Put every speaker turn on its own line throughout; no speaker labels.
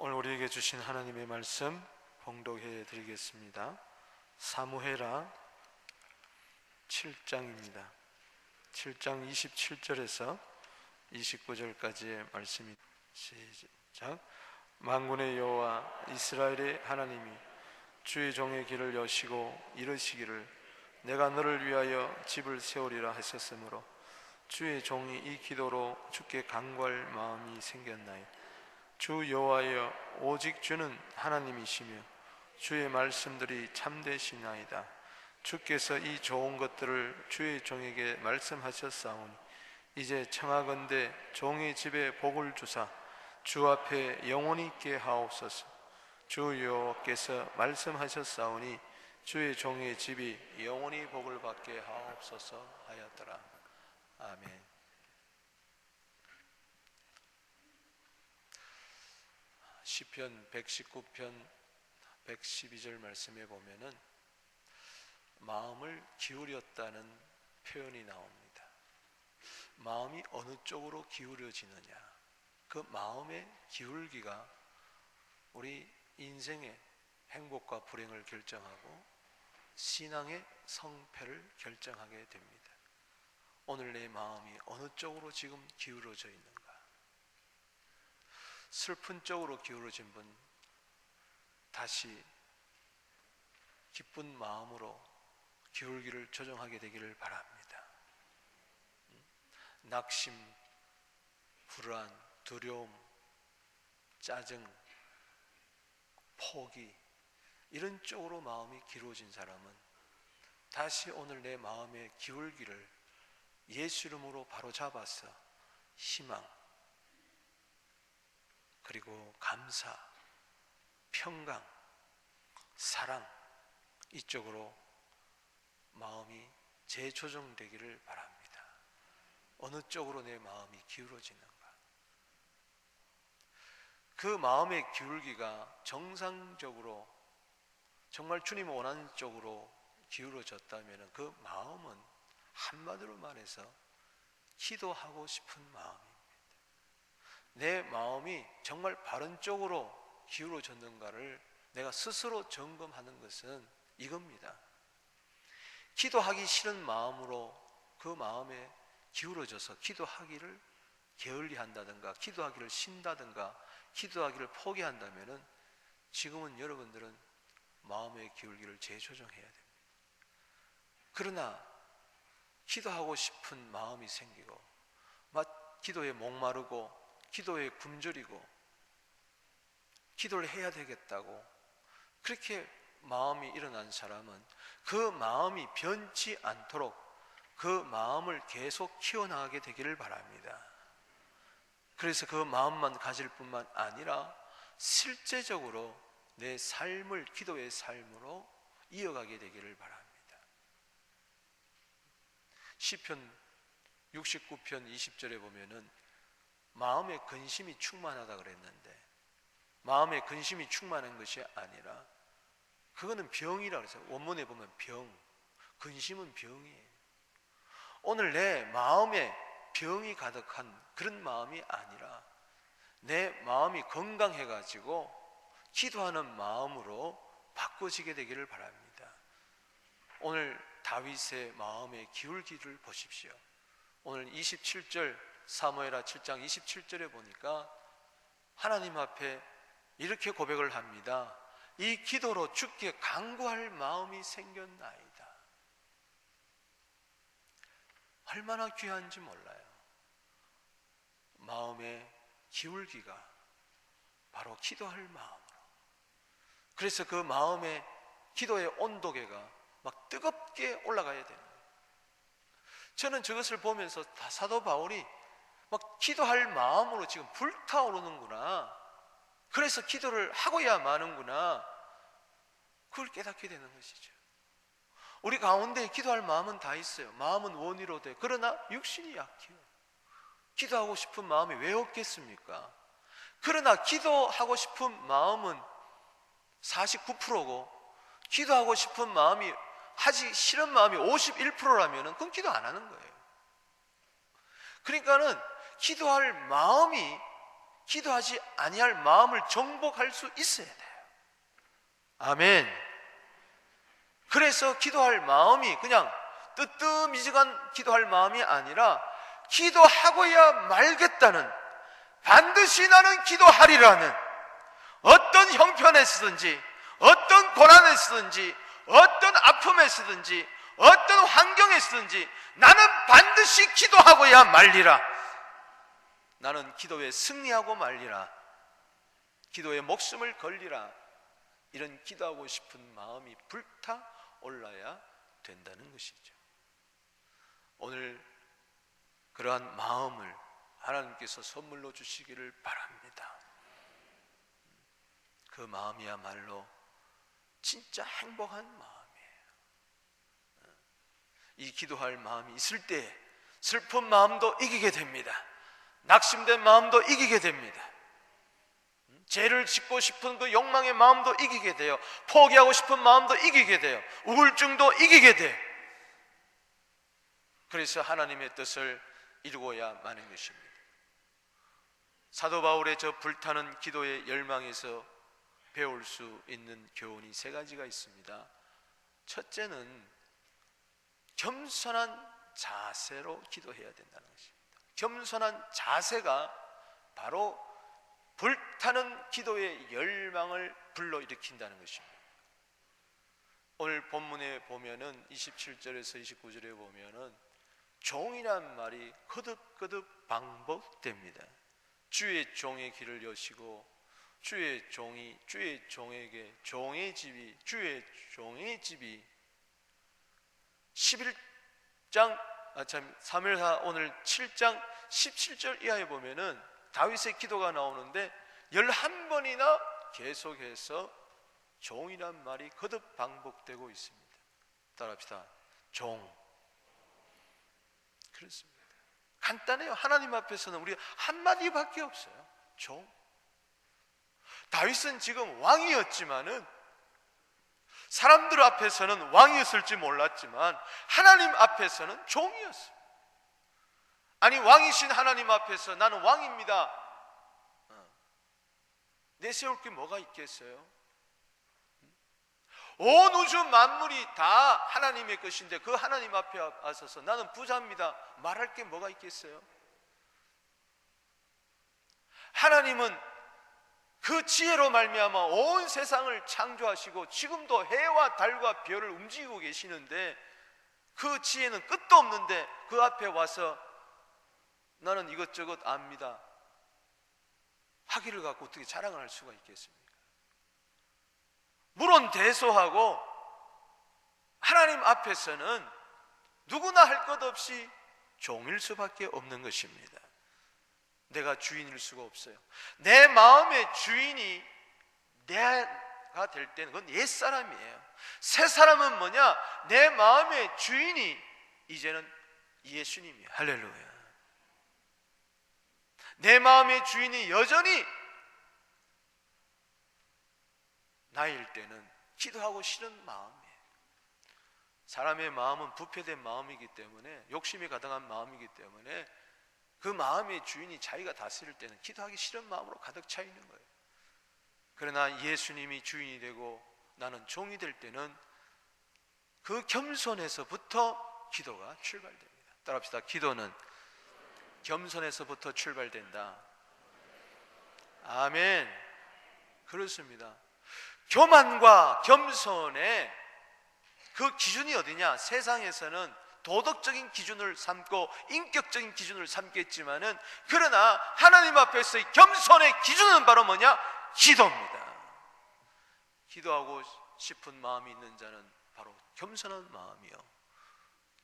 오늘 우리에게 주신 하나님의 말씀 봉독해 드리겠습니다. 사무엘하 7장입니다. 7장 27절에서 29절까지의 말씀입니다. 시작. 만군의 여호와 이스라엘의 하나님이 주의 종의 길을 여시고 이르시기를 내가 너를 위하여 집을 세우리라 하셨으므로 주의 종이 이 기도로 주께 간구할 마음이 생겼나이다. 주 여호와여, 오직 주는 하나님이시며 주의 말씀들이 참되시나이다. 주께서 이 좋은 것들을 주의 종에게 말씀하셨사오니 이제 청하건대 종의 집에 복을 주사 주 앞에 영원히 있게 하옵소서. 주 여호와께서 말씀하셨사오니 주의 종의 집이 영원히 복을 받게 하옵소서 하였더라. 아멘. 시편 119편 112절 말씀에 보면은 마음을 기울였다는 표현이 나옵니다. 마음이 어느 쪽으로 기울여지느냐, 그 마음의 기울기가 우리 인생의 행복과 불행을 결정하고 신앙의 성패를 결정하게 됩니다. 오늘 내 마음이 어느 쪽으로 지금 기울어져 있는가? 슬픈 쪽으로 기울어진 분, 다시 기쁜 마음으로 기울기를 조정하게 되기를 바랍니다. 낙심, 불안, 두려움, 짜증, 포기, 이런 쪽으로 마음이 기울어진 사람은 다시 오늘 내 마음의 기울기를 예수 이름으로 바로 잡아서 희망, 그리고 감사, 평강, 사랑, 이쪽으로 마음이 재조정되기를 바랍니다. 어느 쪽으로 내 마음이 기울어지는가? 그 마음의 기울기가 정상적으로 정말 주님 원하는 쪽으로 기울어졌다면 그 마음은 한마디로 말해서 기도하고 싶은 마음입니다. 내 마음이 정말 바른 쪽으로 기울어졌는가를 내가 스스로 점검하는 것은 이겁니다. 기도하기 싫은 마음으로 그 마음에 기울어져서 기도하기를 게을리한다든가 기도하기를 쉰다든가 기도하기를 포기한다면 지금은 여러분들은 마음의 기울기를 재조정해야 됩니다. 그러나 기도하고 싶은 마음이 생기고 기도에 목마르고 기도에 굶주리고 기도를 해야 되겠다고 그렇게 마음이 일어난 사람은 그 마음이 변치 않도록 그 마음을 계속 키워나가게 되기를 바랍니다. 그래서 그 마음만 가질 뿐만 아니라 실제적으로 내 삶을 기도의 삶으로 이어가게 되기를 바랍니다. 시편 69편 20절에 보면은 마음에 근심이 충만하다 그랬는데 마음에 근심이 충만한 것이 아니라 그거는 병이라고 해서 원문에 보면 병, 근심은 병이에요. 오늘 내 마음에 병이 가득한 그런 마음이 아니라 내 마음이 건강해가지고 기도하는 마음으로 바꿔지게 되기를 바랍니다. 오늘 다윗의 마음의 기울기를 보십시오. 오늘 27절 사무엘하 7장 27절에 보니까 하나님 앞에 이렇게 고백을 합니다. 이 기도로 주께 간구할 마음이 생겼나이다. 얼마나 귀한지 몰라요. 마음의 기울기가 바로 기도할 마음으로. 그래서 그 마음의 기도의 온도계가 막 뜨겁게 올라가야 됩니다. 저는 저것을 보면서 사도 바울이 막 기도할 마음으로 지금 불타오르는구나. 그래서 기도를 하고야 마는구나. 그걸 깨닫게 되는 것이죠. 우리 가운데 기도할 마음은 다 있어요. 마음은 원이로 돼. 그러나 육신이 약해요. 기도하고 싶은 마음이 왜 없겠습니까? 그러나 기도하고 싶은 마음은 49%고 기도하고 싶은 마음이 하기 싫은 마음이 51%라면 그건 기도 안 하는 거예요. 그러니까는 기도할 마음이 기도하지 아니할 마음을 정복할 수 있어야 돼요. 아멘. 그래서 기도할 마음이 그냥 뜨뜻미지근 기도할 마음이 아니라 기도하고야 말겠다는, 반드시 나는 기도하리라는, 어떤 형편에 서든지, 어떤 고난에 서든지, 어떤 아픔에 서든지, 어떤 환경에 서든지 나는 반드시 기도하고야 말리라. 나는 기도에 승리하고 말리라. 기도에 목숨을 걸리라. 이런 기도하고 싶은 마음이 불타올라야 된다는 것이죠. 오늘 그러한 마음을 하나님께서 선물로 주시기를 바랍니다. 그 마음이야말로 진짜 행복한 마음이에요. 이 기도할 마음이 있을 때 슬픈 마음도 이기게 됩니다. 낙심된 마음도 이기게 됩니다. 죄를 짓고 싶은 그 욕망의 마음도 이기게 돼요. 포기하고 싶은 마음도 이기게 돼요. 우울증도 이기게 돼요. 그래서 하나님의 뜻을 이루어야 마는 것입니다. 사도 바울의 저 불타는 기도의 열망에서 배울 수 있는 교훈이 세 가지가 있습니다. 첫째는 겸손한 자세로 기도해야 된다는 것입니다. 겸손한 자세가 바로 불타는 기도의 열망을 불러일으킨다는 것입니다. 오늘 본문에 보면은 27절에서 29절에 보면은 종이란 말이 거듭거듭 반복됩니다. 주의 종의 길을 여시고 주의 종이 주의 종에게 종의 집이 주의 종의 집이 3일하 오늘 7장 17절 이하에 보면은 다윗의 기도가 나오는데 11번이나 계속해서 종이란 말이 거듭 반복되고 있습니다. 따라합시다. 종. 그렇습니다. 간단해요. 하나님 앞에서는 우리 한마디밖에 없어요. 종. 다윗은 지금 왕이었지만은, 사람들 앞에서는 왕이었을지 몰랐지만 하나님 앞에서는 종이었어요. 아니, 왕이신 하나님 앞에서 나는 왕입니다, 내세울 게 뭐가 있겠어요? 온 우주 만물이 다 하나님의 것인데 그 하나님 앞에 와서서 나는 부자입니다 말할 게 뭐가 있겠어요? 하나님은 그 지혜로 말미암아 온 세상을 창조하시고 지금도 해와 달과 별을 움직이고 계시는데 그 지혜는 끝도 없는데 그 앞에 와서 나는 이것저것 압니다 하기를 갖고 어떻게 자랑을 할 수가 있겠습니까? 물론 대소하고 하나님 앞에서는 누구나 할 것 없이 종일 수밖에 없는 것입니다. 내가 주인일 수가 없어요. 내 마음의 주인이 내가 될 때는 그건 옛사람이에요. 새 사람은 뭐냐? 내 마음의 주인이 이제는 예수님이에요. 할렐루야. 내 마음의 주인이 여전히 나일 때는 기도하고 싫은 마음이에요. 사람의 마음은 부패된 마음이기 때문에, 욕심이 가득한 마음이기 때문에 그 마음의 주인이 자기가 다스릴 때는 기도하기 싫은 마음으로 가득 차 있는 거예요. 그러나 예수님이 주인이 되고 나는 종이 될 때는 그 겸손에서부터 기도가 출발됩니다. 따라합시다. 기도는 겸손에서부터 출발된다. 아멘. 그렇습니다. 교만과 겸손의 그 기준이 어디냐? 세상에서는 도덕적인 기준을 삼고 인격적인 기준을 삼겠지만은, 그러나 하나님 앞에서의 겸손의 기준은 바로 뭐냐? 기도입니다. 기도하고 싶은 마음이 있는 자는 바로 겸손한 마음이요,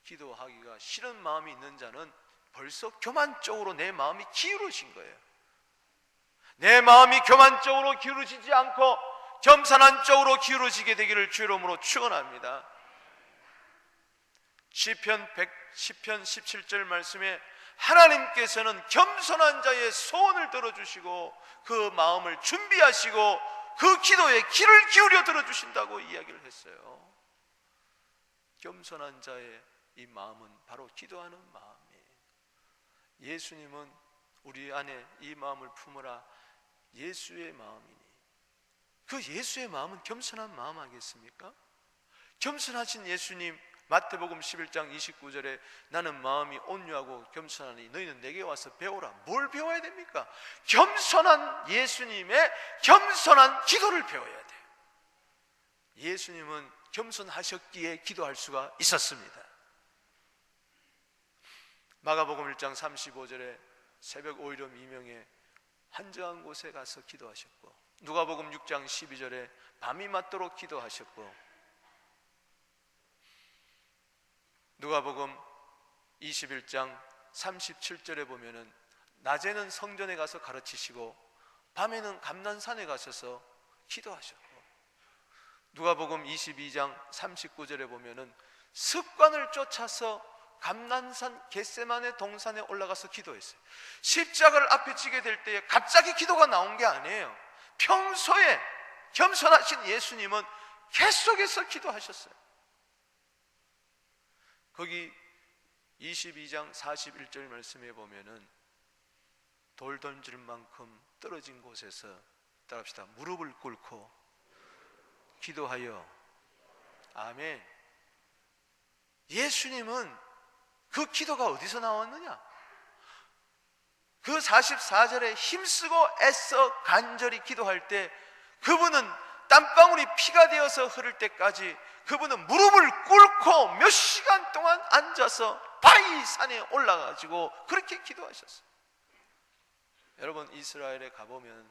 기도하기가 싫은 마음이 있는 자는 벌써 교만 쪽으로 내 마음이 기울어진 거예요. 내 마음이 교만 쪽으로 기울어지지 않고 겸손한 쪽으로 기울어지게 되기를 주의 이름으로 축원합니다. 시편 17절 말씀에 하나님께서는 겸손한 자의 소원을 들어주시고 그 마음을 준비하시고 그 기도에 귀를 기울여 들어주신다고 이야기를 했어요. 겸손한 자의 이 마음은 바로 기도하는 마음이에요. 예수님은 우리 안에 이 마음을 품으라. 예수의 마음이니. 그 예수의 마음은 겸손한 마음 아니겠습니까? 겸손하신 예수님, 마태복음 11장 29절에 나는 마음이 온유하고 겸손하니 너희는 내게 와서 배우라. 뭘 배워야 됩니까? 겸손한 예수님의 겸손한 기도를 배워야 돼요. 예수님은 겸손하셨기에 기도할 수가 있었습니다. 마가복음 1장 35절에 새벽 오이름 이명에 한적한 곳에 가서 기도하셨고, 누가복음 6장 12절에 밤이 맞도록 기도하셨고, 누가복음 21장 37절에 보면은 낮에는 성전에 가서 가르치시고 밤에는 감난산에 가셔서 기도하셨고, 누가복음 22장 39절에 보면은 습관을 쫓아서 감난산 겟세마네 동산에 올라가서 기도했어요. 십자가를 앞에 지게 될 때에 갑자기 기도가 나온 게 아니에요. 평소에 겸손하신 예수님은 계속해서 기도하셨어요. 거기 22장 41절 말씀에 보면은 돌 던질 만큼 떨어진 곳에서, 따라합시다, 무릎을 꿇고 기도하여. 아멘. 예수님은 그 기도가 어디서 나왔느냐? 그 44절에 힘쓰고 애써 간절히 기도할 때 그분은 땀방울이 피가 되어서 흐를 때까지 그분은 무릎을 꿇고 몇 시간 동안 앉아서 바위 산에 올라가지고 그렇게 기도하셨어요. 여러분, 이스라엘에 가보면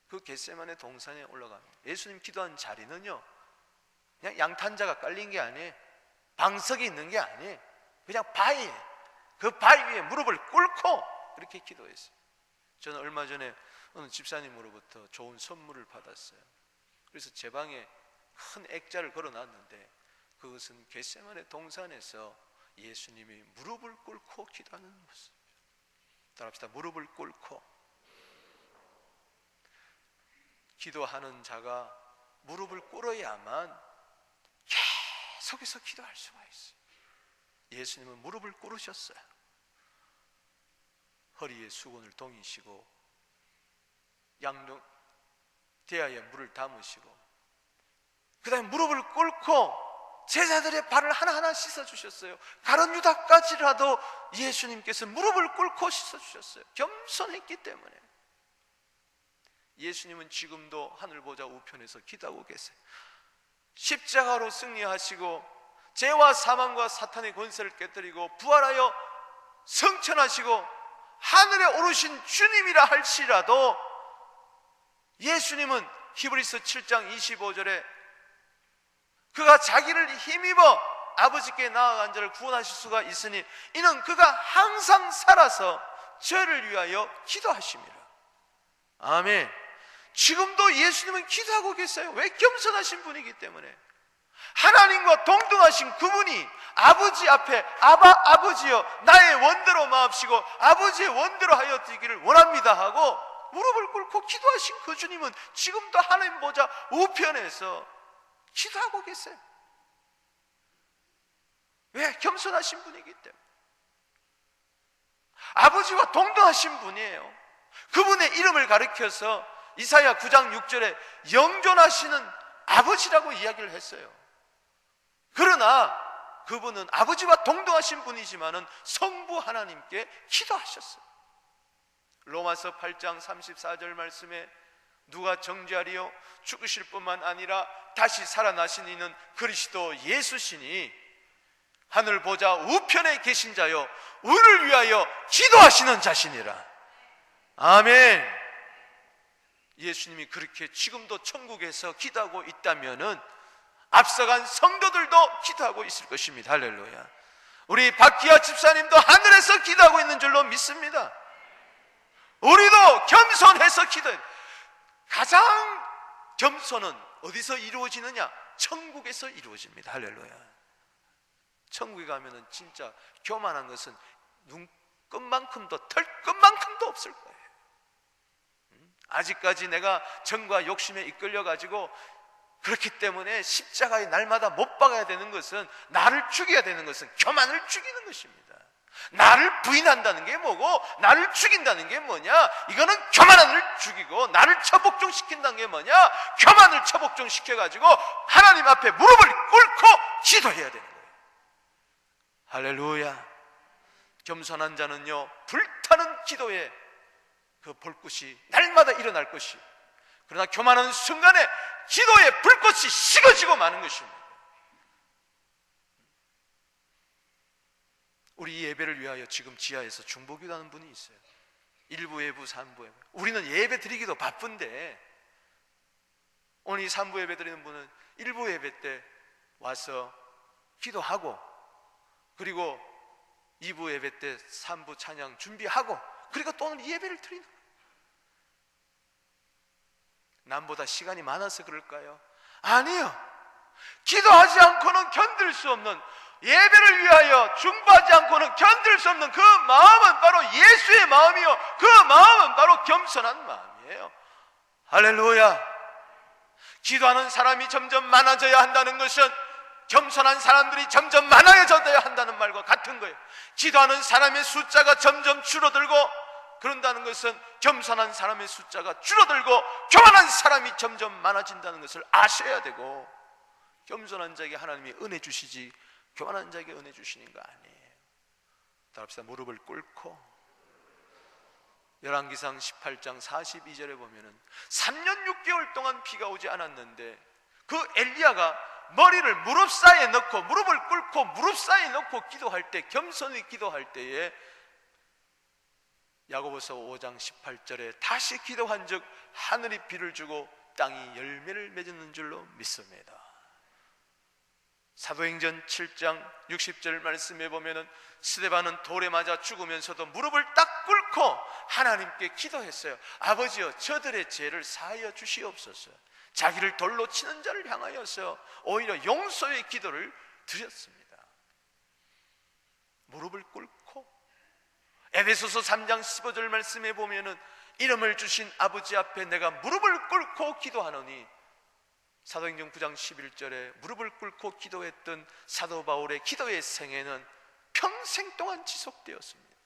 그 겟세마네 동산에 올라가면 예수님 기도한 자리는요, 그냥 양탄자가 깔린 게 아니에요. 방석이 있는 게 아니에요. 그냥 바위에, 그 바위 위에 무릎을 꿇고 그렇게 기도했어요. 저는 얼마 전에 어느 집사님으로부터 좋은 선물을 받았어요. 그래서 제 방에 큰 액자를 걸어놨는데 그것은 겟세마네 동산에서 예수님이 무릎을 꿇고 기도하는 모습. 따라합시다. 무릎을 꿇고. 기도하는 자가 무릎을 꿇어야만 계속해서 기도할 수가 있어요. 예수님은 무릎을 꿇으셨어요. 허리에 수건을 동이시고 양쪽 대야에 물을 담으시고, 그 다음에 무릎을 꿇고 제자들의 발을 하나하나 씻어주셨어요. 가룟 유다까지라도 예수님께서 무릎을 꿇고 씻어주셨어요. 겸손했기 때문에. 예수님은 지금도 하늘보좌 우편에서 기도하고 계세요. 십자가로 승리하시고 죄와 사망과 사탄의 권세를 깨뜨리고 부활하여 성천하시고 하늘에 오르신 주님이라 할지라도 예수님은 히브리서 7장 25절에 그가 자기를 힘입어 아버지께 나아간 자를 구원하실 수가 있으니 이는 그가 항상 살아서 저를 위하여 기도하심이라. 아멘. 지금도 예수님은 기도하고 계세요. 왜? 겸손하신 분이기 때문에. 하나님과 동등하신 그분이 아버지 앞에 아버지여 나의 원대로 마옵시고 아버지의 원대로 하여 드리기를 원합니다 하고 무릎을 꿇고 기도하신 그 주님은 지금도 하나님 보좌 우편에서 기도하고 계세요. 왜? 겸손하신 분이기 때문에. 아버지와 동등하신 분이에요. 그분의 이름을 가리켜서 이사야 9장 6절에 영존하시는 아버지라고 이야기를 했어요. 그러나 그분은 아버지와 동등하신 분이지만은 성부 하나님께 기도하셨어요. 로마서 8장 34절 말씀에 누가 정죄하리요? 죽으실 뿐만 아니라 다시 살아나신 이는 그리스도 예수시니 하늘 보좌 우편에 계신 자요 우리를 위하여 기도하시는 자신이라. 아멘. 예수님이 그렇게 지금도 천국에서 기도하고 있다면은 앞서간 성도들도 기도하고 있을 것입니다. 할렐루야. 우리 박기아 집사님도 하늘에서 기도하고 있는 줄로 믿습니다. 우리도 겸손해서 기도해. 가장 겸손은 어디서 이루어지느냐? 천국에서 이루어집니다. 할렐루야. 천국에 가면은 진짜 교만한 것은 눈끝만큼도 털끝만큼도 없을 거예요. 아직까지 내가 정과 욕심에 이끌려가지고 그렇기 때문에 십자가에 날마다 못 박아야 되는 것은, 나를 죽여야 되는 것은 교만을 죽이는 것입니다. 나를 부인한다는 게 뭐고 나를 죽인다는 게 뭐냐? 이거는 교만을 죽이고 나를 처복종시킨다는 게 뭐냐? 교만을 처복종시켜가지고 하나님 앞에 무릎을 꿇고 기도해야 되는 거예요. 할렐루야. 겸손한 자는요, 불타는 기도에 그 불꽃이 날마다 일어날 것이, 그러나 교만한 순간에 기도의 불꽃이 식어지고 마는 것입니다. 우리 예배를 위하여 지금 지하에서 중보기도하는 분이 있어요. 1부, 2부, 3부 예배. 우리는 예배 드리기도 바쁜데 오늘 이 3부 예배 드리는 분은 1부 예배 때 와서 기도하고, 그리고 2부 예배 때 3부 찬양 준비하고, 그리고 또 오늘 예배를 드리는 거예요. 남보다 시간이 많아서 그럴까요? 아니요. 기도하지 않고는 견딜 수 없는, 예배를 위하여 중보하지 않고는 견딜 수 없는 그 마음은 바로 예수의 마음이요, 그 마음은 바로 겸손한 마음이에요. 할렐루야. 기도하는 사람이 점점 많아져야 한다는 것은 겸손한 사람들이 점점 많아져야 한다는 말과 같은 거예요. 기도하는 사람의 숫자가 점점 줄어들고, 그런다는 것은 겸손한 사람의 숫자가 줄어들고 교만한 사람이 점점 많아진다는 것을 아셔야 되고, 겸손한 자에게 하나님이 은혜 주시지 교만한 자에게 은혜 주시는 거 아니에요. 따라합시다. 무릎을 꿇고. 열왕기상 18장 42절에 보면은 3년 6개월 동안 비가 오지 않았는데 그 엘리야가 머리를 무릎 사이에 넣고, 무릎을 꿇고 무릎 사이에 넣고 기도할 때, 겸손히 기도할 때에 야고보서 5장 18절에 다시 기도한 즉 하늘이 비를 주고 땅이 열매를 맺는 줄로 믿습니다. 사도행전 7장 60절 말씀에 보면은 스데반은 돌에 맞아 죽으면서도 무릎을 딱 꿇고 하나님께 기도했어요. 아버지여, 저들의 죄를 사하여 주시옵소서. 자기를 돌로 치는 자를 향하여서 오히려 용서의 기도를 드렸습니다. 무릎을 꿇고. 에베소서 3장 15절 말씀에 보면은 이름을 주신 아버지 앞에 내가 무릎을 꿇고 기도하노니, 사도행전 9장 11절에 무릎을 꿇고 기도했던 사도 바울의 기도의 생애는 평생 동안 지속되었습니다.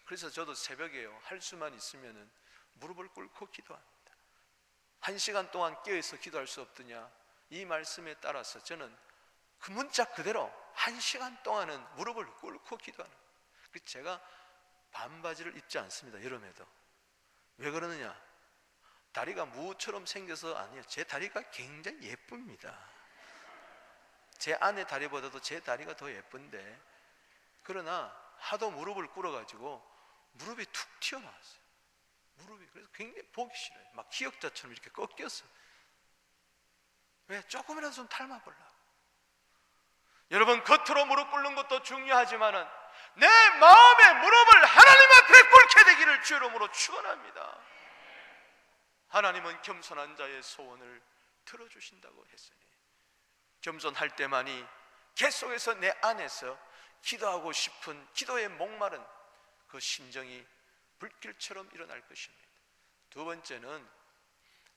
그래서 저도 새벽에요, 할 수만 있으면은 무릎을 꿇고 기도합니다. 1시간 동안 깨어서 기도할 수 없더냐? 이 말씀에 따라서 저는 그 문자 그대로 1시간 동안은 무릎을 꿇고 기도하는 거예요. 그래서 제가 반바지를 입지 않습니다, 여름에도. 왜 그러느냐? 다리가 무처럼 생겨서 아니에요. 제 다리가 굉장히 예쁩니다. 제 아내 다리보다도 제 다리가 더 예쁜데, 그러나 하도 무릎을 꿇어가지고 무릎이 툭 튀어나왔어요. 무릎이. 그래서 굉장히 보기 싫어요. 막 기역자처럼 이렇게 꺾였어요. 왜? 조금이라도 좀 닮아보려고. 여러분, 겉으로 무릎 꿇는 것도 중요하지만은 내 마음의 무릎을 하나님 앞에 꿇게 되기를 주 이름으로 축원합니다. 하나님은 겸손한 자의 소원을 들어주신다고 했으니, 겸손할 때만이 계속해서 내 안에서 기도하고 싶은 기도의 목마른 그 심정이 불길처럼 일어날 것입니다. 두 번째는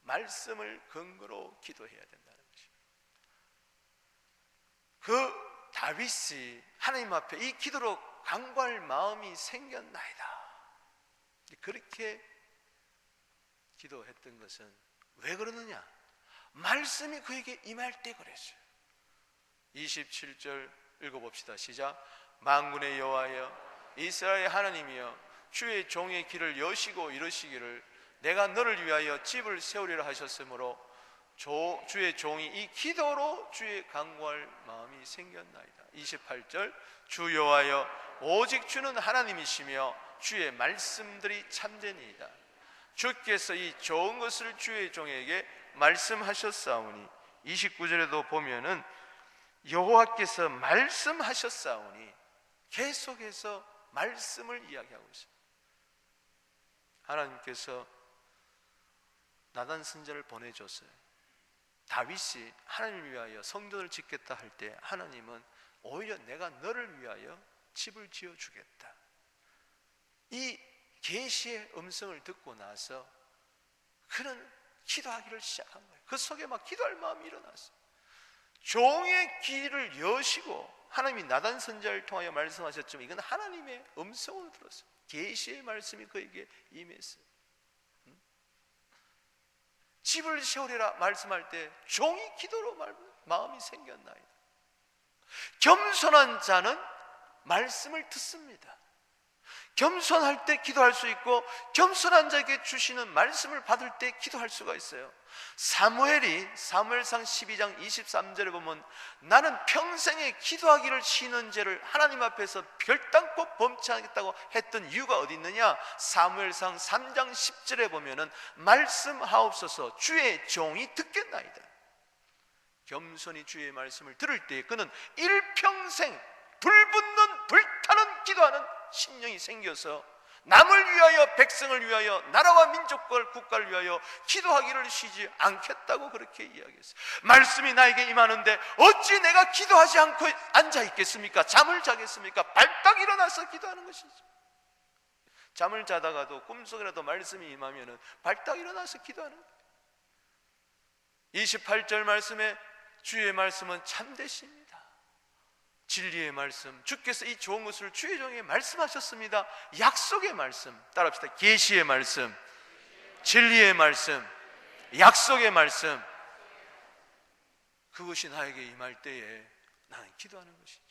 말씀을 근거로 기도해야 된다는 것입니다. 그 다윗이 하나님 앞에 이 기도로 간구할 마음이 생겼나이다, 그렇게 기도했던 것은 왜 그러느냐? 말씀이 그에게 임할 때 그랬어요. 27절 읽어봅시다. 시작. 만군의 여호와여, 이스라엘의 하나님이여, 주의 종의 길을 여시고 이르시기를 내가 너를 위하여 집을 세우리라 하셨으므로 주의 종이 이 기도로 주의 간구할 마음이 생겼나이다. 28절. 주 여호와여, 오직 주는 하나님이시며 주의 말씀들이 참되니이다. 주께서 이 좋은 것을 주의 종에게 말씀하셨사오니, 29절에도 보면은 여호와께서 말씀하셨사오니 계속해서 말씀을 이야기하고 있습니다. 하나님께서 나단 선지자를 보내줬어요. 다윗이 하나님을 위하여 성전을 짓겠다 할 때 하나님은 오히려 내가 너를 위하여 집을 지어주겠다, 이 계시의 음성을 듣고 나서 그는 기도하기를 시작한 거예요. 그 속에 막 기도할 마음이 일어났어요. 종의 길을 여시고 하나님이 나단 선지자를 통하여 말씀하셨지만 이건 하나님의 음성으로 들었어요. 계시의 말씀이 그에게 임했어요. 집을 세우리라 말씀할 때 종이 기도로 마음이 생겼나이다. 겸손한 자는 말씀을 듣습니다. 겸손할 때 기도할 수 있고 겸손한 자에게 주시는 말씀을 받을 때 기도할 수가 있어요. 사무엘이 사무엘상 12장 23절에 보면 나는 평생에 기도하기를 쉬는 죄를 하나님 앞에서 별당코 범치 않겠다고 했던 이유가 어디 있느냐? 사무엘상 3장 10절에 보면은 말씀하옵소서 주의 종이 듣겠나이다. 겸손히 주의 말씀을 들을 때 그는 일평생 불붙는 불타는 기도하는 심령이 생겨서 남을 위하여 백성을 위하여 나라와 민족과 국가를 위하여 기도하기를 쉬지 않겠다고 그렇게 이야기했어요. 말씀이 나에게 임하는데 어찌 내가 기도하지 않고 앉아 있겠습니까? 잠을 자겠습니까? 발딱 일어나서 기도하는 것이죠. 잠을 자다가도 꿈속이라도 말씀이 임하면 발딱 일어나서 기도하는 거예요. 28절 말씀에 주의 말씀은 참되십니다. 진리의 말씀, 주께서 이 좋은 것을 주의 종에게 말씀하셨습니다. 약속의 말씀, 따라합시다. 계시의 말씀, 진리의 말씀, 약속의 말씀, 그것이 나에게 임할 때에 나는 기도하는 것이죠.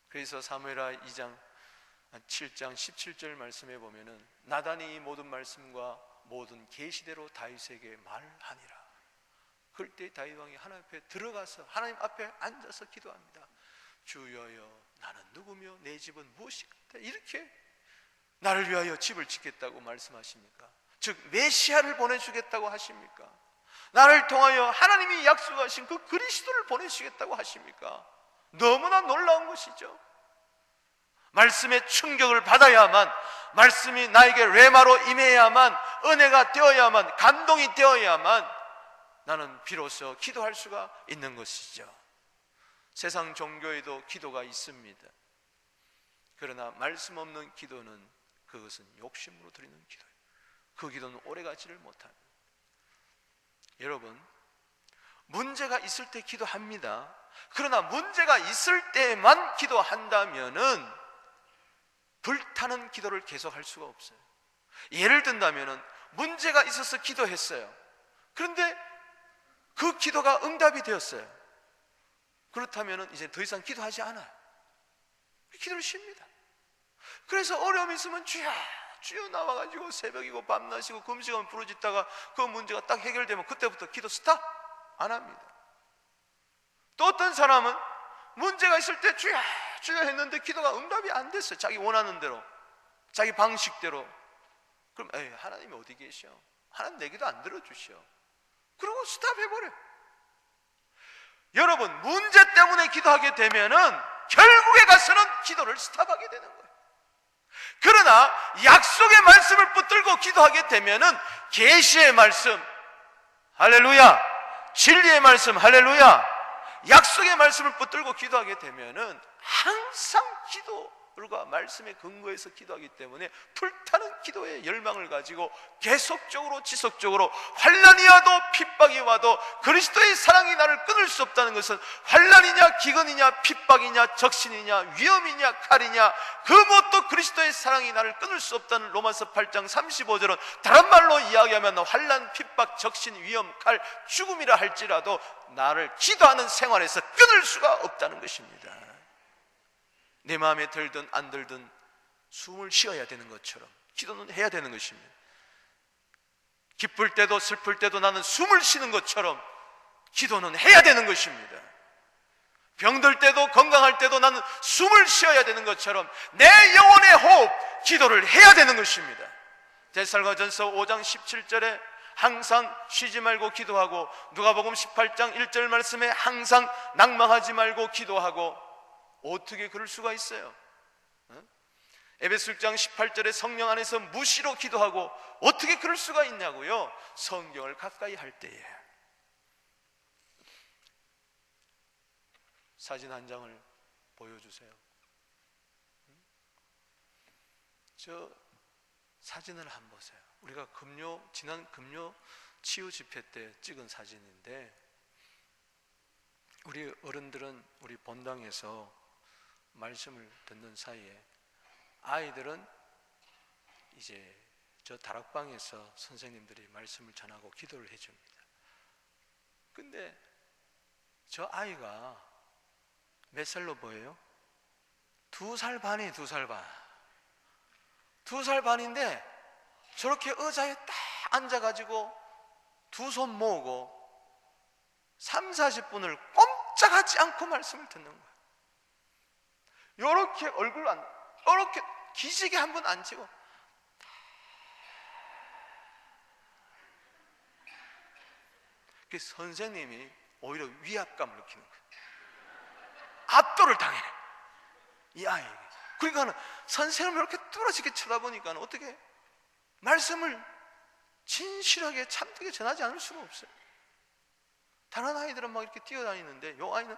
그래서 사무엘하 2장 7장 17절 말씀에 보면은 나단이 이 모든 말씀과 모든 계시대로 다윗에게 말하니라. 그럴 때 다윗 왕이 하나님 앞에 들어가서 하나님 앞에 앉아서 기도합니다. 주여여 나는 누구며 내 집은 무엇이까? 이렇게 나를 위하여 집을 짓겠다고 말씀하십니까? 즉 메시아를 보내주겠다고 하십니까? 나를 통하여 하나님이 약속하신 그 그리스도를 보내시겠다고 하십니까? 너무나 놀라운 것이죠. 말씀의 충격을 받아야만, 말씀이 나에게 레마로 임해야만, 은혜가 되어야만, 감동이 되어야만 나는 비로소 기도할 수가 있는 것이죠. 세상 종교에도 기도가 있습니다. 그러나 말씀 없는 기도는 그것은 욕심으로 드리는 기도예요. 그 기도는 오래가지를 못합니다. 여러분, 문제가 있을 때 기도합니다. 그러나 문제가 있을 때만 기도한다면은 불타는 기도를 계속할 수가 없어요. 예를 든다면은 문제가 있어서 기도했어요. 그런데 그 기도가 응답이 되었어요. 그렇다면 이제 더 이상 기도하지 않아요. 기도를 쉽니다. 그래서 어려움이 있으면 주여 주여 나와가지고 새벽이고 밤낮이고 금식하면 부르짖다가 그 문제가 딱 해결되면 그때부터 기도 스탑 안 합니다. 또 어떤 사람은 문제가 있을 때 주여 주여 했는데 기도가 응답이 안 됐어요. 자기 원하는 대로, 자기 방식대로. 그럼 하나님이 어디 계셔? 하나님 내 기도 안 들어주셔. 그러고 스탑해버려. 여러분, 문제 때문에 기도하게 되면은 결국에 가서는 기도를 스탑하게 되는 거예요. 그러나 약속의 말씀을 붙들고 기도하게 되면은 계시의 말씀, 할렐루야, 진리의 말씀, 할렐루야, 약속의 말씀을 붙들고 기도하게 되면은 항상 기도가 말씀의 근거에서 기도하기 때문에 불타는 기도의 열망을 가지고 계속적으로 지속적으로 환난이 와도 핍박이 와도 그리스도의 사랑이 나를 끊을 수 없다는 것은 환난이냐 기근이냐 핍박이냐 적신이냐 위험이냐 칼이냐 그 무엇도 그리스도의 사랑이 나를 끊을 수 없다는 로마서 8장 35절은 다른 말로 이야기하면 환난, 핍박, 적신, 위험, 칼, 죽음이라 할지라도 나를 기도하는 생활에서 끊을 수가 없다는 것입니다. 내 마음에 들든 안 들든 숨을 쉬어야 되는 것처럼 기도는 해야 되는 것입니다. 기쁠 때도 슬플 때도 나는 숨을 쉬는 것처럼 기도는 해야 되는 것입니다. 병들 때도 건강할 때도 나는 숨을 쉬어야 되는 것처럼 내 영혼의 호흡, 기도를 해야 되는 것입니다. 데살로니가전서 5장 17절에 항상 쉬지 말고 기도하고, 누가복음 18장 1절 말씀에 항상 낭망하지 말고 기도하고. 어떻게 그럴 수가 있어요? 에베소 6장 18절에 성령 안에서 무시로 기도하고 어떻게 그럴 수가 있냐고요? 성경을 가까이 할 때에. 사진 한 장을 보여주세요. 저 사진을 한번 보세요. 우리가 지난 금요 치유 집회 때 찍은 사진인데, 우리 어른들은 우리 본당에서 말씀을 듣는 사이에 아이들은 이제 저 다락방에서 선생님들이 말씀을 전하고 기도를 해줍니다. 근데 저 아이가 몇 살로 보여요? 2살 반이에요. 2살 반. 2살 반인데 저렇게 의자에 딱 앉아가지고 두 손 모으고 3, 40분을 꼼짝하지 않고 말씀을 듣는 거예요. 요렇게 얼굴 안, 요렇게 기지개 한 번 안 치고 그 선생님이 오히려 위압감을 느끼는 거예요. 압도를 당해 이 아이에게. 그러니까 선생님을 이렇게 뚫어지게 쳐다보니까 어떻게 말씀을 진실하게 참되게 전하지 않을 수가 없어요. 다른 아이들은 막 이렇게 뛰어다니는데 이 아이는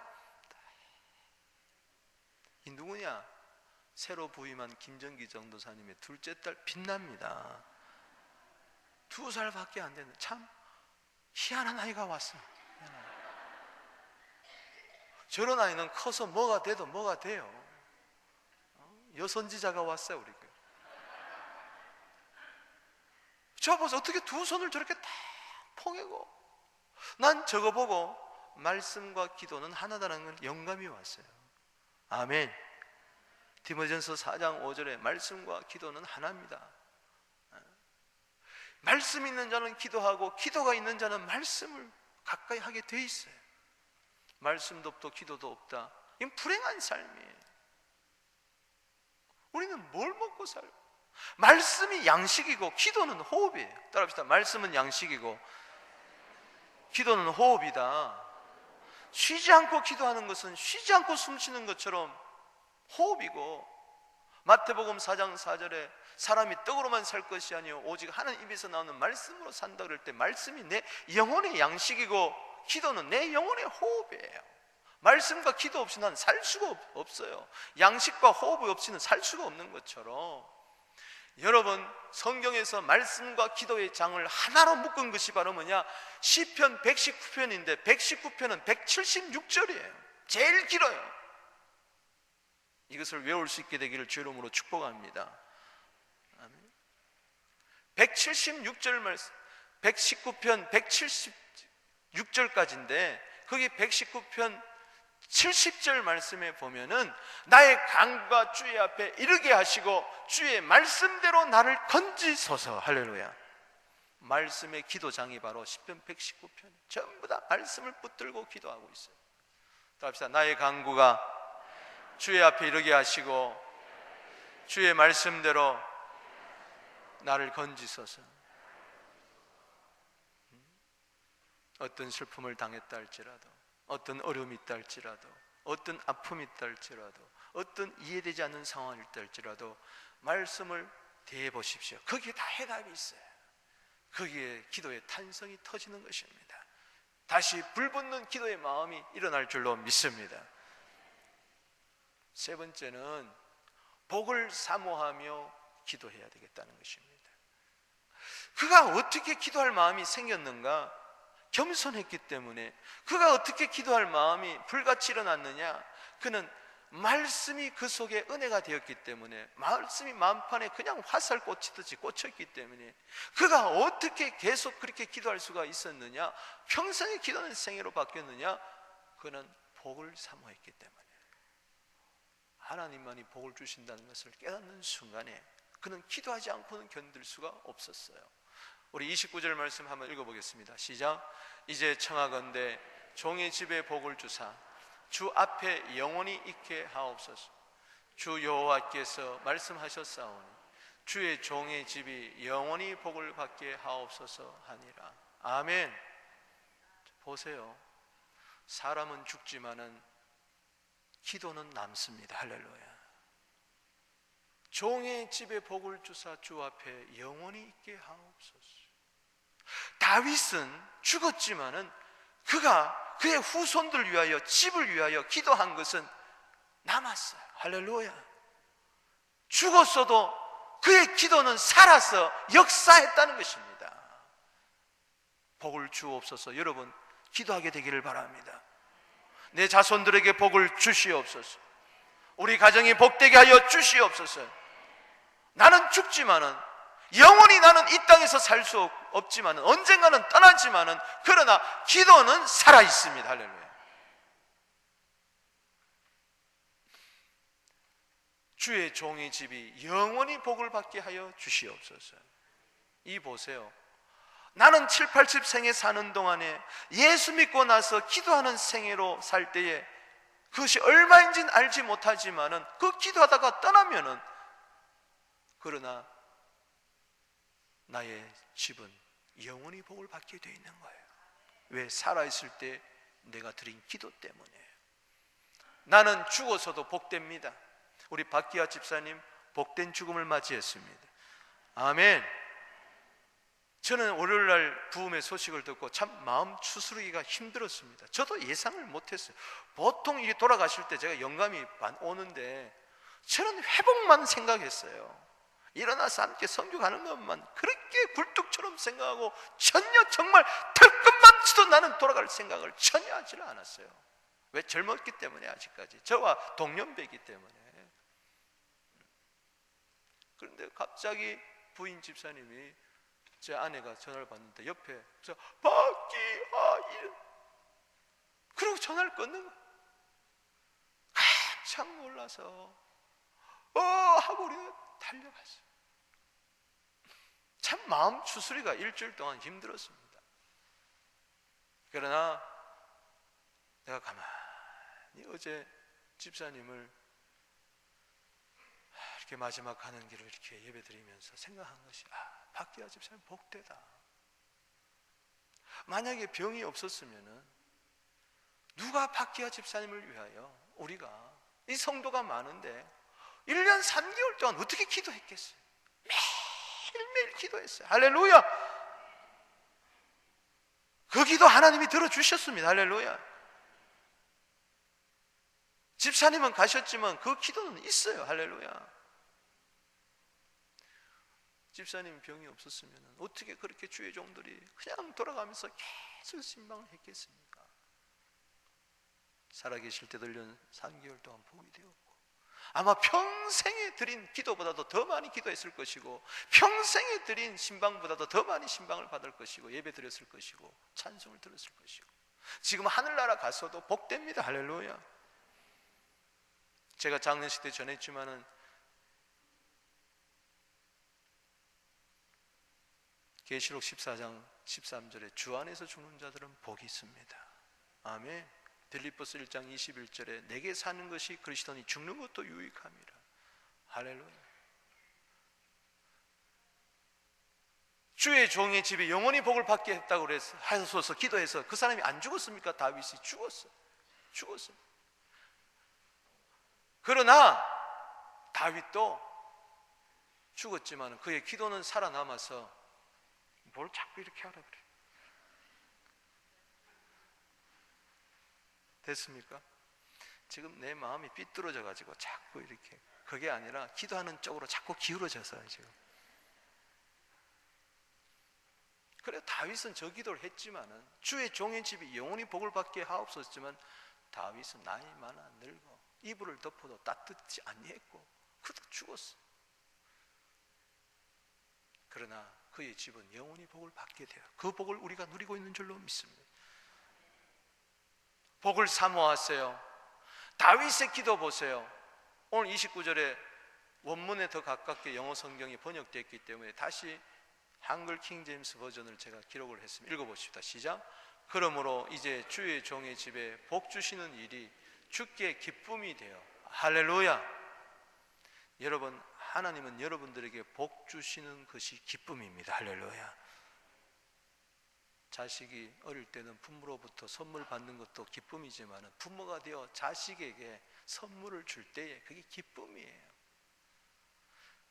이 누구냐? 새로 부임한 김정기 전도사님의 둘째 딸 빛납니다. 2살밖에 안 되는 참 희한한 아이가 왔어요. 저런 아이는 커서 뭐가 돼도 뭐가 돼요. 여선지자가 왔어요. 우리 교회. 저 보세요. 어떻게 두 손을 저렇게 딱 포개고. 난 저거 보고 말씀과 기도는 하나다라는 걸 영감이 왔어요. 아멘. 디모데전서 4장 5절에 말씀과 기도는 하나입니다. 말씀 있는 자는 기도하고 기도가 있는 자는 말씀을 가까이 하게 돼 있어요. 말씀도 없고 기도도 없다. 이건 불행한 삶이에요. 우리는 뭘 먹고 살고? 말씀이 양식이고 기도는 호흡이에요. 따라합시다. 말씀은 양식이고 기도는 호흡이다. 쉬지 않고 기도하는 것은 쉬지 않고 숨쉬는 것처럼 호흡이고, 마태복음 4장 4절에 사람이 떡으로만 살 것이 아니요 오직 하나님 입에서 나오는 말씀으로 산다 그럴 때 말씀이 내 영혼의 양식이고 기도는 내 영혼의 호흡이에요. 말씀과 기도 없이 난 살 수가 없어요. 양식과 호흡이 없이는 살 수가 없는 것처럼 여러분 성경에서 말씀과 기도의 장을 하나로 묶은 것이 바로 뭐냐? 시편 119편인데 119편은 176절이에요. 제일 길어요. 이것을 외울 수 있게 되기를 주 이름으로 축복합니다. 176절 말씀, 119편 176절까지인데 거기 119편 70절 말씀에 보면은 나의 간구가 주의 앞에 이르게 하시고 주의 말씀대로 나를 건지소서. 할렐루야. 말씀의 기도장이 바로 시편 119편. 전부 다 말씀을 붙들고 기도하고 있어요. 또 합시다. 나의 간구가 주의 앞에 이르게 하시고 주의 말씀대로 나를 건지소서. 어떤 슬픔을 당했다 할지라도, 어떤 어려움이 있다 할지라도, 어떤 아픔이 있다 할지라도, 어떤 이해되지 않는 상황이 있다 할지라도 말씀을 대해 보십시오. 거기에 다 해답이 있어요. 거기에 기도의 탄성이 터지는 것입니다. 다시 불붙는 기도의 마음이 일어날 줄로 믿습니다. 세 번째는 복을 사모하며 기도해야 되겠다는 것입니다. 그가 어떻게 기도할 마음이 생겼는가? 겸손했기 때문에. 그가 어떻게 기도할 마음이 불같이 일어났느냐? 그는 말씀이 그 속에 은혜가 되었기 때문에, 말씀이 마음판에 그냥 화살 꽂히듯이 꽂혔기 때문에 그가 어떻게 계속 그렇게 기도할 수가 있었느냐? 평생의 기도는 생애로 바뀌었느냐? 그는 복을 사모했기 때문에. 하나님만이 복을 주신다는 것을 깨닫는 순간에 그는 기도하지 않고는 견딜 수가 없었어요. 우리 29절 말씀 한번 읽어보겠습니다. 시작. 이제 청하건대 종의 집에 복을 주사 주 앞에 영원히 있게 하옵소서. 주 여호와께서 말씀하셨사오니 주의 종의 집이 영원히 복을 받게 하옵소서 하니라. 아멘. 보세요. 사람은 죽지만은 기도는 남습니다. 할렐루야. 종의 집에 복을 주사 주 앞에 영원히 있게 하옵소서. 다윗은 죽었지만은 그가 그의 후손들을 위하여, 집을 위하여 기도한 것은 남았어요. 할렐루야. 죽었어도 그의 기도는 살아서 역사했다는 것입니다. 복을 주옵소서. 여러분 기도하게 되기를 바랍니다. 내 자손들에게 복을 주시옵소서. 우리 가정이 복되게 하여 주시옵소서. 나는 죽지만은, 영원히 나는 이 땅에서 살 수 없지만은, 언젠가는 떠나지만은, 그러나 기도는 살아있습니다. 할렐루야. 주의 종의 집이 영원히 복을 받게 하여 주시옵소서. 이 보세요. 나는 7, 80생에 사는 동안에 예수 믿고 나서 기도하는 생애로 살 때에 그것이 얼마인지는 알지 못하지만은 그 기도하다가 떠나면은, 그러나 나의 집은 영원히 복을 받게 되어 있는 거예요. 왜? 살아있을 때 내가 드린 기도 때문에. 나는 죽어서도 복됩니다. 우리 박기아 집사님 복된 죽음을 맞이했습니다. 아멘. 저는 월요일날 부음의 소식을 듣고 참 마음 추스르기가 힘들었습니다. 저도 예상을 못했어요. 보통 이게 돌아가실 때 제가 영감이 오는데 저는 회복만 생각했어요. 일어나서 함께 선교 가는 것만 그렇게 굴뚝처럼 생각하고 전혀 정말 털끝만치도 나는 돌아갈 생각을 전혀 하지는 않았어요. 왜? 젊었기 때문에. 아직까지 저와 동년배이기 때문에. 그런데 갑자기 부인 집사님이, 제 아내가 전화를 받는데 옆에 박기아 이런, 그리고 전화를 끊는 거야. 깜짝 놀라서 하고 우리가 달려갔어요. 참 마음 추스리가 일주일 동안 힘들었습니다. 그러나 내가 가만히 어제 집사님을 이렇게 마지막 가는 길을 이렇게 예배드리면서 생각한 것이, 박기아 집사님 복되다. 만약에 병이 없었으면은 누가 박기아 집사님을 위하여, 우리가 이 성도가 많은데 1년 3개월 동안 어떻게 기도했겠어요? 매일매일 기도했어요. 할렐루야. 그 기도 하나님이 들어주셨습니다. 할렐루야. 집사님은 가셨지만 그 기도는 있어요. 할렐루야. 집사님 병이 없었으면 어떻게 그렇게 주의 종들이 그냥 돌아가면서 계속 신방을 했겠습니까? 살아계실 때도 1년 3개월 동안 복이 되었고, 아마 평생에 드린 기도보다도 더 많이 기도했을 것이고, 평생에 드린 신방보다도 더 많이 신방을 받을 것이고, 예배 드렸을 것이고, 찬송을 들었을 것이고, 지금 하늘나라 가서도 복됩니다. 할렐루야. 제가 장례식 때 전했지만은 계시록 14장 13절에 주 안에서 죽는 자들은 복이 있습니다. 아멘. 빌립보서 1장 21절에 내게 사는 것이 그리스도니 죽는 것도 유익함이라. 할렐루야. 주의 종의 집이 영원히 복을 받게 했다고 그래서 하소서 기도해서 그 사람이 안 죽었습니까? 다윗이 죽었어요. 그러나 다윗도 죽었지만 그의 기도는 살아남아서, 뭘 자꾸 이렇게 하라 그래. 됐습니까? 지금 내 마음이 삐뚤어져 가지고 자꾸 이렇게, 그게 아니라 기도하는 쪽으로 자꾸 기울어져서요 지금. 그래 다윗은 저 기도를 했지만은, 주의 종의 집이 영원히 복을 받게 하옵소서지만, 다윗은 나이 많아 늙어 이불을 덮어도 따뜻지 아니했고 그도 죽었어. 그러나 그의 집은 영원히 복을 받게 돼요. 그 복을 우리가 누리고 있는 줄로 믿습니다. 복을 사모하세요. 다윗의 기도 보세요. 오늘 29절에 원문에 더 가깝게 영어 성경이 번역되어 있기 때문에 다시 한글 킹제임스 버전을 제가 기록을 했습니다. 읽어보십시다. 시작. 그러므로 이제 주의 종의 집에 복 주시는 일이 주께 기쁨이 되어. 할렐루야. 여러분, 하나님은 여러분들에게 복 주시는 것이 기쁨입니다. 할렐루야. 자식이 어릴 때는 부모로부터 선물 받는 것도 기쁨이지만 부모가 되어 자식에게 선물을 줄 때에 그게 기쁨이에요.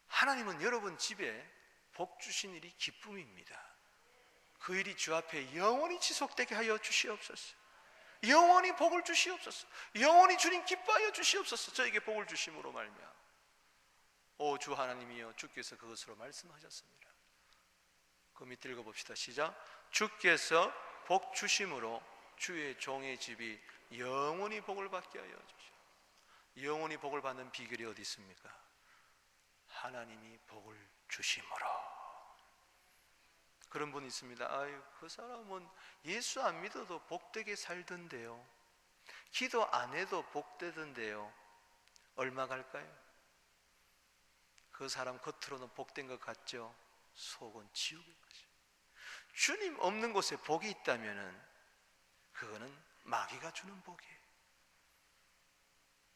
하나님은 여러분 집에 복 주신 일이 기쁨입니다. 그 일이 주 앞에 영원히 지속되게 하여 주시옵소서. 영원히 복을 주시옵소서. 영원히 주님 기뻐하여 주시옵소서. 저에게 복을 주심으로 말미암아. 오 주 하나님이여, 주께서 그것으로 말씀하셨습니다. 그 밑에 읽어봅시다. 시작. 주께서 복 주심으로 주의 종의 집이 영원히 복을 받게 하여 주시옵소서. 영원히 복을 받는 비결이 어디 있습니까? 하나님이 복을 주심으로. 그런 분이 있습니다. 아유, 그 사람은 예수 안 믿어도 복되게 살던데요, 기도 안 해도 복되던데요. 얼마 갈까요? 그 사람 겉으로는 복된 것 같죠? 속은 지옥의 것이에요. 주님 없는 곳에 복이 있다면 그거는 마귀가 주는 복이에요.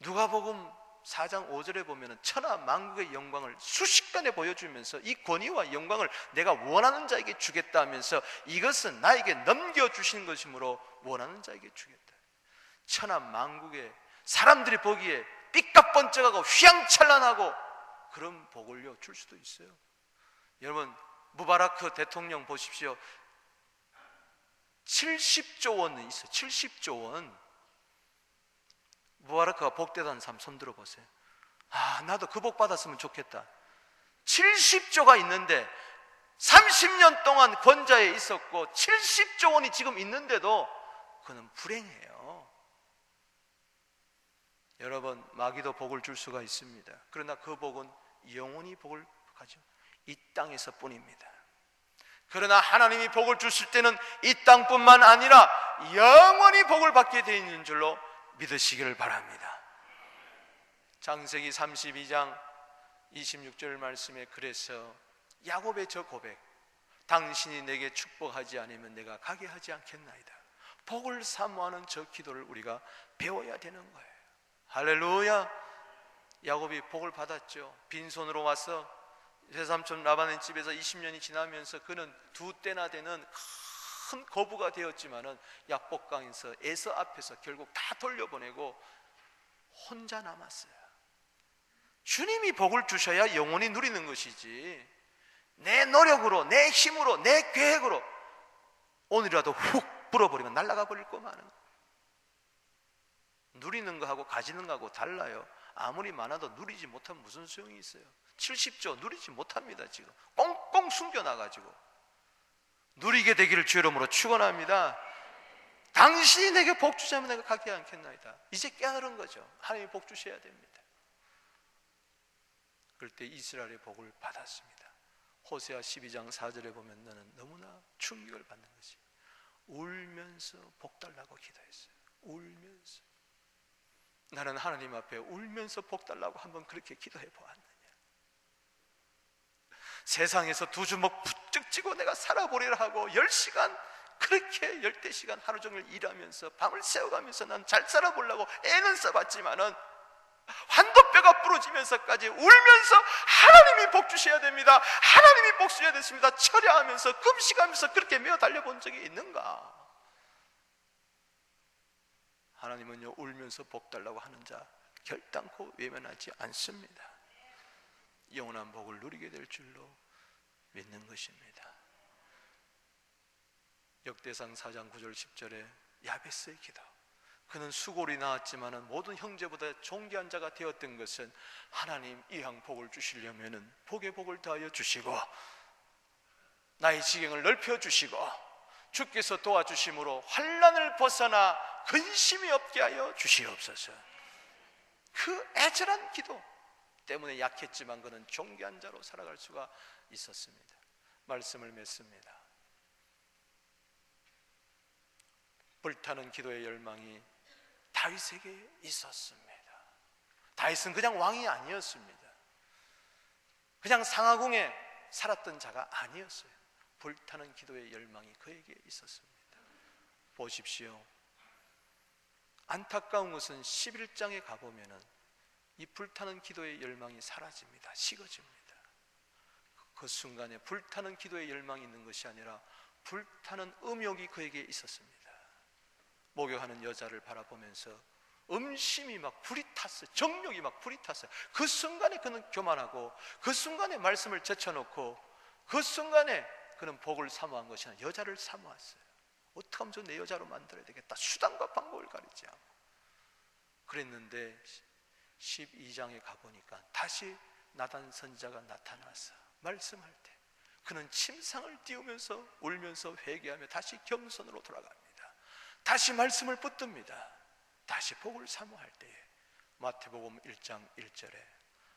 누가복음 4장 5절에 보면 천하 만국의 영광을 수십간에 보여주면서 이 권위와 영광을 내가 원하는 자에게 주겠다 하면서 이것은 나에게 넘겨주신 것이므로 원하는 자에게 주겠다. 천하 만국의 사람들이 보기에 삐까번쩍하고 휘황찬란하고 그런 복을요 줄 수도 있어요. 여러분, 무바라크 대통령 보십시오. 70조 원이 있어요. 70조 원. 무바라크가 복되다는 사람 손 들어보세요. 아, 나도 그 복 받았으면 좋겠다. 70조가 있는데 30년 동안 권좌에 있었고 70조 원이 지금 있는데도 그는 불행해요. 여러분, 마귀도 복을 줄 수가 있습니다. 그러나 그 복은 영원히 복을 가죠. 이 땅에서 뿐입니다. 그러나 하나님이 복을 주실 때는 이 땅뿐만 아니라 영원히 복을 받게 되어 있는 줄로 믿으시기를 바랍니다. 창세기 32장 26절 말씀에 그래서 야곱의 저 고백, 당신이 내게 축복하지 않으면 내가 가게 하지 않겠나이다, 복을 사모하는 저 기도를 우리가 배워야 되는 거예요. 할렐루야. 야곱이 복을 받았죠. 빈손으로 와서 외삼촌 라반의 집에서 20년이 지나면서 그는 두 때나 되는 큰 거부가 되었지만은 약복강에서 에서 앞에서 결국 다 돌려보내고 혼자 남았어요. 주님이 복을 주셔야 영원히 누리는 것이지, 내 노력으로, 내 힘으로, 내 계획으로 오늘이라도 훅 불어버리면 날아가 버릴 거 많은 거예요. 누리는 거하고 가지는 거하고 달라요. 아무리 많아도 누리지 못하면 무슨 소용이 있어요. 70조 누리지 못합니다. 지금 꽁꽁 숨겨놔가지고. 누리게 되기를 주의 이름으로 축원합니다. 당신이 내게 복 주자면 내가 가게 않겠나이다. 이제 깨달은 거죠. 하나님이 복 주셔야 됩니다. 그럴 때 이스라엘의 복을 받았습니다. 호세아 12장 4절에 보면 너는 너무나 충격을 받는 것이, 울면서 복 달라고 기도했어요. 울면서. 나는 하나님 앞에 울면서 복 달라고 한번 그렇게 기도해 보았느냐. 세상에서 두 주먹 부쩍 쥐고 내가 살아보리라 하고 10시간 그렇게 열대 시간 하루 종일 일하면서 밤을 새워가면서 난 잘 살아보려고 애는 써봤지만은 환도뼈가 부러지면서까지 울면서 하나님이 복 주셔야 됩니다, 하나님이 복 주셔야 됐습니다 철야하면서 금식하면서 그렇게 메어 달려본 적이 있는가? 하나님은요, 울면서 복 달라고 하는 자 결단코 외면하지 않습니다. 영원한 복을 누리게 될 줄로 믿는 것입니다. 역대상 4장 9절 10절에 야베스의 기도, 그는 수골이 나왔지만 모든 형제보다 존귀한 자가 되었던 것은 하나님 이왕 복을 주시려면 복의 복을 더하여 주시고 나의 지경을 넓혀주시고 주께서 도와주심으로 환난을 벗어나 근심이 없게 하여 주시옵소서. 그 애절한 기도 때문에 약했지만 그는 존귀한 자로 살아갈 수가 있었습니다. 말씀을 맺습니다. 불타는 기도의 열망이 다윗에게 있었습니다. 다윗은 그냥 왕이 아니었습니다. 그냥 상하궁에 살았던 자가 아니었어요. 불타는 기도의 열망이 그에게 있었습니다. 보십시오. 안타까운 것은 11장에 가보면은 이 불타는 기도의 열망이 사라집니다. 식어집니다. 그 순간에 불타는 기도의 열망이 있는 것이 아니라 불타는 음욕이 그에게 있었습니다. 목욕하는 여자를 바라보면서 음심이 막 불이 탔어요. 정욕이 막 불이 탔어요. 그 순간에 그는 교만하고 그 순간에 말씀을 제쳐놓고 그 순간에 그는 복을 사모한 것이 아니라 여자를 사모했어요. 어떻게 하면 내 여자로 만들어야 되겠다. 수단과 방법을 가리지 않고 그랬는데 12장에 가보니까 다시 나단 선지자가 나타나서 말씀할 때 그는 침상을 띄우면서 울면서 회개하며 다시 겸손으로 돌아갑니다. 다시 말씀을 붙듭니다. 다시 복을 사모할 때에 마태복음 1장 1절에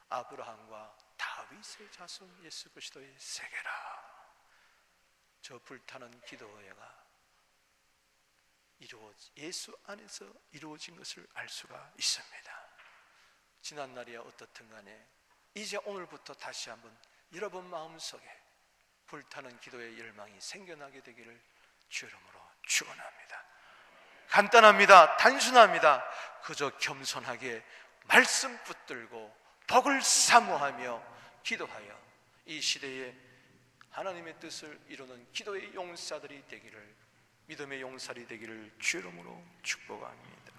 아브라함과 다윗의 자손 예수 그리스도의 세계라. 저 불타는 기도회가 예수 안에서 이루어진 것을 알 수가 있습니다. 지난 날이야 어떻든 간에 이제 오늘부터 다시 한번 여러분 마음속에 불타는 기도의 열망이 생겨나게 되기를 주 이름으로 축원합니다. 간단합니다. 단순합니다. 그저 겸손하게 말씀 붙들고 복을 사모하며 기도하여 이 시대에 하나님의 뜻을 이루는 기도의 용사들이 되기를, 믿음의 용사들이 되기를 주 이름으로 축복합니다.